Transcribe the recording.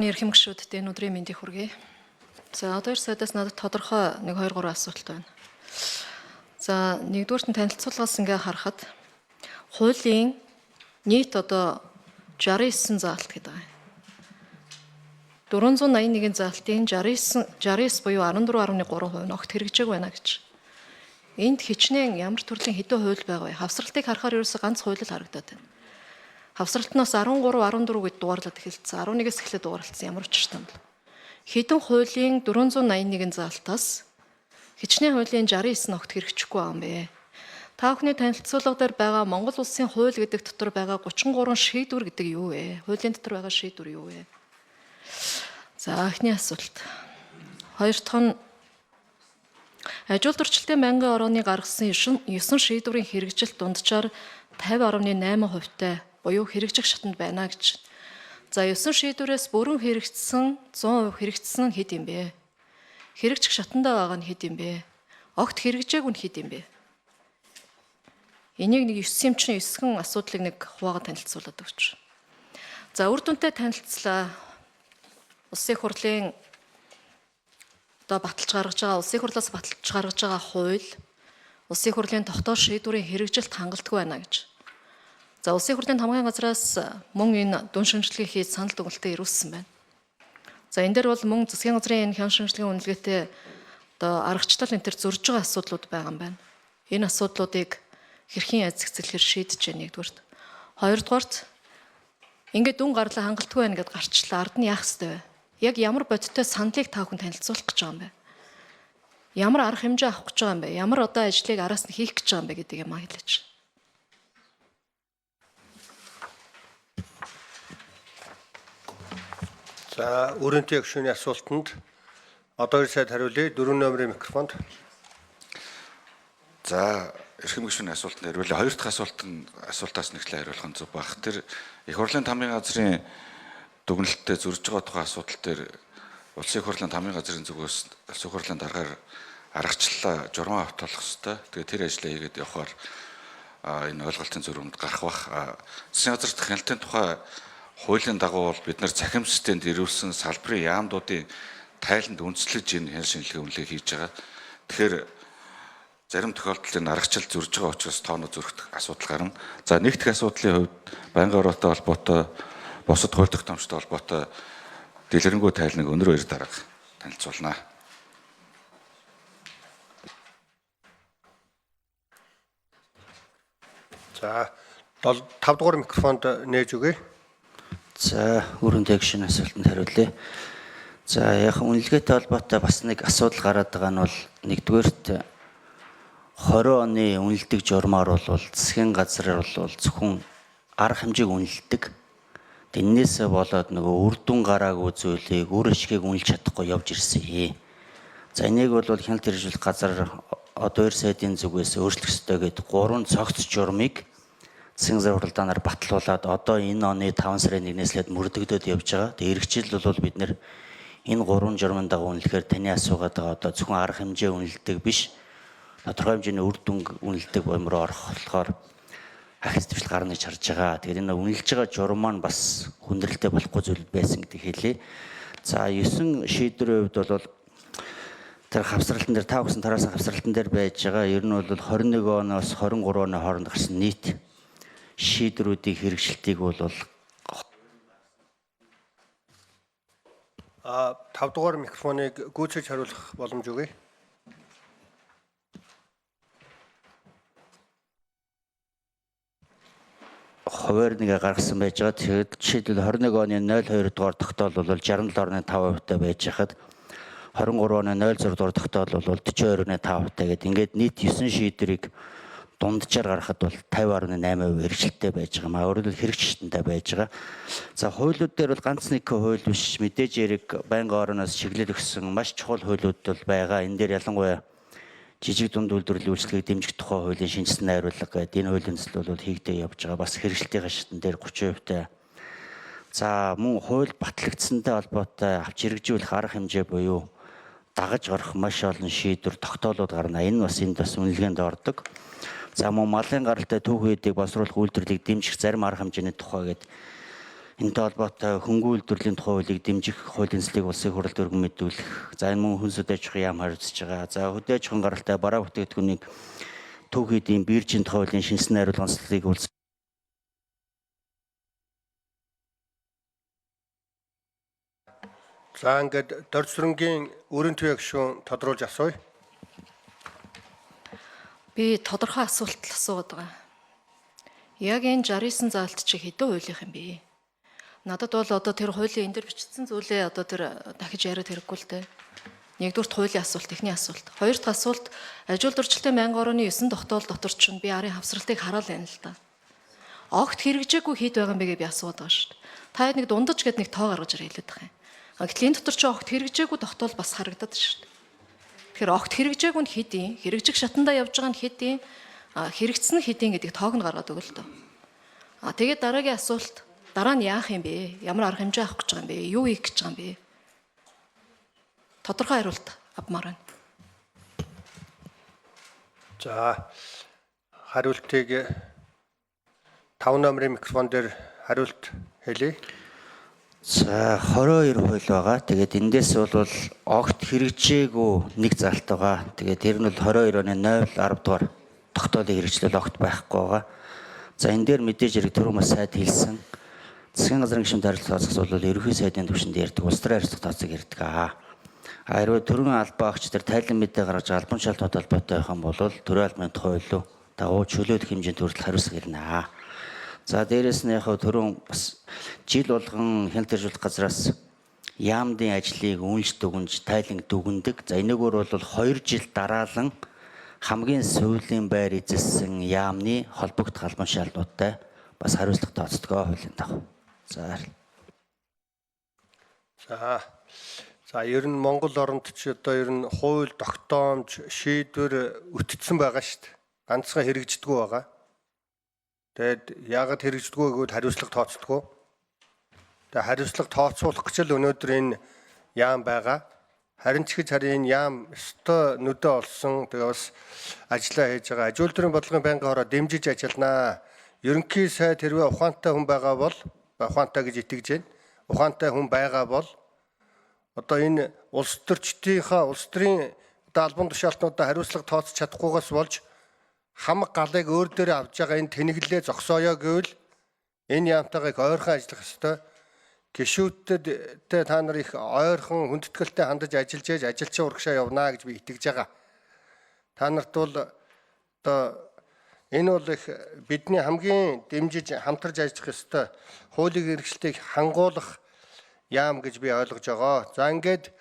Эрхэм гишүүдтэй өнөөдрийн мэндийг хүргэе. За одоо сайдаас надад тодорхой 1 2 3 асуулт байна. За нэгдүгürt нь танилцуулгаас ингээ харахад хуулийн нийт одоо 69 заалт гэдэг байна. 481 заалтын 69 буюу 14.3% нь огт хэрэгжээг байна гэж. Энд хичнээн ямар төрлийн хэдэн хууль байгаа вэ? Хавсралтыг харахаар ерөөсө ганц хууль л харагдаад байна. Хавсралтнаас 13, 14 гэд дугаарлаад эхэлсэн. 11-ээс эхлээд дугаарлагдсан ямар учиртай юм бэ? Хэдэн хуулийн 481 заалтаас хичнээн хуулийн 69 огт хэрэгжихгүй байгаа юм бэ? Та бүхний танилцуулга дээр байгаа Монгол улсын хууль гэдэг дотор байгаа 33 шийдвэр гэдэг юу вэ? Хуулийн дотор байгаа шийдвэр юу вэ? За эхний асуулт. Хоёр дахь нь ажил дурчлалтын байнгын орооны гаргасан 9 шийдвэрийн хэрэгжилт дунджаар 50.8% буюу хэрэгжих шатанд байна гэж. За 9 шийдвэрээс бүрэн хэрэгжсэн 100% хэрэгжсэн нь хэд юм бэ? Хэрэгжих шатандаа байгаа нь хэд юм бэ? Огт хэрэгжээгүй нь хэд юм бэ? Энийг нэг 9 юм чинь 9 асуудлыг нэг хуваагаад танилцуулаад өгч. За үр дүнтэй танилцлаа. Улсын их хурлын одоо баталж гаргаж байгаа улсын хурлаас баталж гаргаж байгаа хууль улсын их хурлын тогтоох шийдвэрийн хэрэгжилт хангалтгүй байна гэж. За улсын хурлын хамгийн газраас мөн энэ дүн шинжилгээ хийж санал дүгнэлтэд ирүүлсэн байна. За энэ дээр бол мөн засгийн газрын энэ хян шинжилгээний үнэлгээтэй одоо аргачлал энэ төр зөрж байгаа асуудлууд байгаа юм байна. Энэ асуудлуудыг хэрхэн эзэгцэлэхээр шийдэж байна нэгдүгürt. Хоёрдугаарт ингээд дүн гарлаа хангалтгүй байна гэдээ гарчлаа. Ард нь яах ёстой вэ? Яг ямар бодиттой саналыг та бүхэн танилцуулах гэж байгаа юм бэ? Ямар арга хэмжээ авах гэж байгаа юм бэ? Ямар одоо ажлыг араас нь хийх гэж байгаа юм бэ гэдэг юм хэлээч. За өрөөнтэй гишүүний асуултанд одоо 2 сайд хариулъя. 4 номерын микрофонд. За эрхэм гишүүний асуултанд хариулъя. Хоёр дахь асуултаас нэгтлээ хариулах нь зөв баг. Тэр их хурлын тамгын газрын дүгнэлттэй зөрж байгаа тухай асуудал дээр улсын их хурлын тамгын газрын зүгээс улсын их хурлын дараагаар аргачлалаа журмаа автуулах ёстой. Тэгээ тэр ажлаа хийгээд явахаар энэ ойлголтын зөрүүнд гарах бах. Засгийн газар хяналтын тухай хуулийн дагуу бол бид нар цахим системд ирүүлсэн салбарын яамдуудын тайланд үндэслэж энэ хян шинжилгээ үнэлгээ хийж байгаа. Тэгэхээр зарим тохиолдолд энэ аргачлал зөрж байгаа учраас тооноо зөрөх асуудал гарна. За нэг дэх асуудлын хувьд байнгын ороотой холбоотой бусад хууль тогтоомжтой холбоотой дэлгэрэнгүй тайлныг өнөр 2 дарга танилцуулнаа. За 5 дугаар микрофонд нээж өгье. За өрөөнтэй гишүүний асуултанд хариулъя. За яг үнэлгээтэй холбоотой бас нэг асуудал гараад байгаа нь бол нэгдүгээрт 20 оны үнэлдэг журмаар бол засгийн газар бол зөвхөн арга хэмжээг үнэлдэг. Тэрнээсээ болоод нөгөө үр дүн гараагүй зүйлийг үр ашгийг үнэлж чадахгүй явж ирсэн. За энийг бол хяналт хэрэгжүүлэх газар одоо 2 сайдын зүгээс өөрчлөх ёстой гэдэг 3 цогц журмыг засгийн газрын хуралдаанаар батлуулаад одоо энэ оны 5 сарын 1-ээс лээд мөрдөгдөд явж байгаа. Тэгээ эргэжил бол бид нэр энэ 3 журмын дагуу үнэлэхээр таны асуугаад байгаа одоо зөвхөн арга хэмжээ үнэлдэг биш тодорхой хэмжээний үр дүн үнэлдэг бомроо орох болохоор ахис төвшил гарна гэж харж байгаа. Тэгэхээр энэ үнэлж байгаа журам маань бас хүндрэлтэй болохгүй зүйл байсан гэдэг хэлье. За 9 шийдвэрийн хувьд бол тэр хавсралтан дээр та бүхэн тараасан хавсралтан дээр байж байгаа. Ер нь бол 21 оноос 23 оны хооронд гарсан нийт шийдвэрүүдийн хэрэгжилтийг бол 5 дугаар микрофоныг гүйцэж хариулах боломж өгье. Хуваар нэгэ гаргасан байж байгаа. Тэгэхээр жишээлбэл 21 оны 02 дугаар тогтоол бол 67.5% байж хахад 23 оны 06 дугаар тогтоол бол 42.5% гэдэг. Ингээд нийт 9 шийдвэрийг дунджаар гаргахад бол 50.8% хэрэгжилттэй байж байгаа. Өөрөөр хэлбэл хэрэгжчихэнтэй байж байгаа. За хуулиуд дээр бол ганц нэг хууль биш. Мэдээж яриг байнгын орооноос чиглэл өгсөн маш чухал хуулиуд бол байгаа. Энэ дээр ялангуяа жижиг дунд үйлдвэрлэлийн үйлчлэгийг дэмжих тухай хуулийн шинжилсэн найруулга гэдэг энэ хуулийн төсөл бол хийгдээ явж байгаа. Бас хэрэгжилтийн шатн дээр 30%-тай. За мөн хууль батлагдсантай холбоотой авч хэрэгжүүлэх арга хэмжээ буюу дагаж орох маш олон шийдвэр тогтоолууд гарна. Энэ бас энд бас үнэлгээнд ордог. За мөн малын гаралтай түүх үедийг боловсруулах үйлдвэрлэлийг дэмжих зарим арга хэмжээний тухай гэдэг энэтэй холбоотой хөнгөн үйлдвэрлэлийн тухай хуулийг дэмжих хуулийн цэцлийг улсын хурлд өргөн мэдүүлэх. За энэ мөн хүнс үдээж яам хариуцж байгаа. За хөдөөж хон гаралтай бараа бүтээгдэхүүнийг төв хийдийн биржийн тухай хуулийн шинэсэн найруулга онцлогийг улсын За ингээд Доржсүрэнгийн өрийн төвийн гишүүн тодруулж асууя. Би тодорхой асуулт л асууад байгаа. Яг энэ 69 заалт чи хэдэн хуулийнх юм бэ? Надад бол одоо тэр хуулийн энэ дэр бичсэн зүйлээ одоо тэр дахиж яриад хэрэггүй л дээ. Нэгдүгürt хуулийн асуулт, эхний асуулт. Хоёр дахь асуулт аж ахуйн дөрвөлтийн 1009 тогтоол дотор ч би арын хавсралтыг хараал байна л да. Огт хэрэгжээгүй хэд байгаа юм бэ гэж би асууад байгаа шүү дээ. Та нэг дундаж гээд нэг тоо гаргаж ирээ хэлээд байгаа юм. Гэтэл энэ дотор ч огт хэрэгжээгүй тогтоол бас харагдаад шүү дээ. Тэгэхээр огт хэрэгжээгүй нь хэдийн, хэрэгжих шатандаа явж байгаа нь хэдийн, хэрэгцсэн нь хэдийн гэдгийг тоог нь гаргаад өгөл төө. Тэгээд дараагийн асуулт, дараа нь яах юм бэ? Ямар арга хэмжээ авах гэж байгаа юм бэ? Юу хийх гэж байгаа юм бэ? Тодорхой хариулт авмаар байна. За хариултыг 5 номерын микрофон дээр хариулт хэлье. За 22 хууль байгаа. Тэгээд эндээс бол огт хэрэгжээгүй нэг залт байгаа. Тэгээд тэр нь бол 22 оны 0.10 дугаар тогтоолын хэрэгжлэл огт байхгүй байгаа. За энэ дээр мэдээж хэрэг түрүүн бас сайд хэлсэн. Засгийн газрын гишүүн харилцаа тооцоос бол ерөнхий сайдын түвшинд ярьдаг, улс төрийн харилцаа тооцоог ярьдаг. Хэрвээ төрийн албан агч тэр тайлан мэдээ гаргаж албан шалтгаантай холбоотой байх юм бол төрийн албаны тухай хууль дагуу чөлөөт хэмжээнд хүртэл хариуцлага ирнэ. За дээрэс нь яг түрүүн бас жил болгон хяналт хэрэгжүүлэх газраас яамдын ажлыг үнэлж дүгнж тайлан дүгндэг. За энэгээр бол 2 жил дараалан хамгийн сүүлийн байр эзэлсэн яамны холбогдох албан шаардлагатай бас хариуцлага тооцдог хуулийн дагуу. За ер нь Монгол оронд ч одоо ер нь хууль тогтоомж шийдвэр өтцсөн байгаа шүү дээ. Ганцхан хэрэгждэггүй байгаа. Тэгэд яагаад хэрэгждэггүй гэвэл хариуцлага тооцдоггүй. Тэгээ хариуцлага тооцоолох гэж л өнөөдөр энэ яам байгаа. Харин ч гэж харин энэ яам өстой нүдэ олсон. Тэгээ бас ажиллаа хийж байгаа. Аж үйлдвэрийн бодлогын байнгын хороо дэмжиж ажилланаа. Ерөнхий сайд хэрвээ ухаантай хүн байгаа бол ухаантай гэж итгэж байна. Ухаантай хүн байгаа бол одоо энэ улс төрчдийнхаа улс төрийн албан тушаалтнуудаа хариуцлага тооцож чадахгүйгээс болж хамаг галыг өөр дээрээ авж байгаа энэ тэнэглэлээ зогсооё гэвэл энэ яамтайгаа их ойрхон ажиллах ёстой. Гишүүдтэй та нар их ойрхон хүндэтгэлтэй хандаж ажиллаж ээж ажилчин урагшаа явнаа гэж би итгэж байгаа. Та нарт бол одоо энэ бол их бидний хамгийн дэмжиж хамтарч ажиллах ёстой хуулийн хэрэгжилтийг хангуулах яам гэж би ойлгож байгаа. За ингээд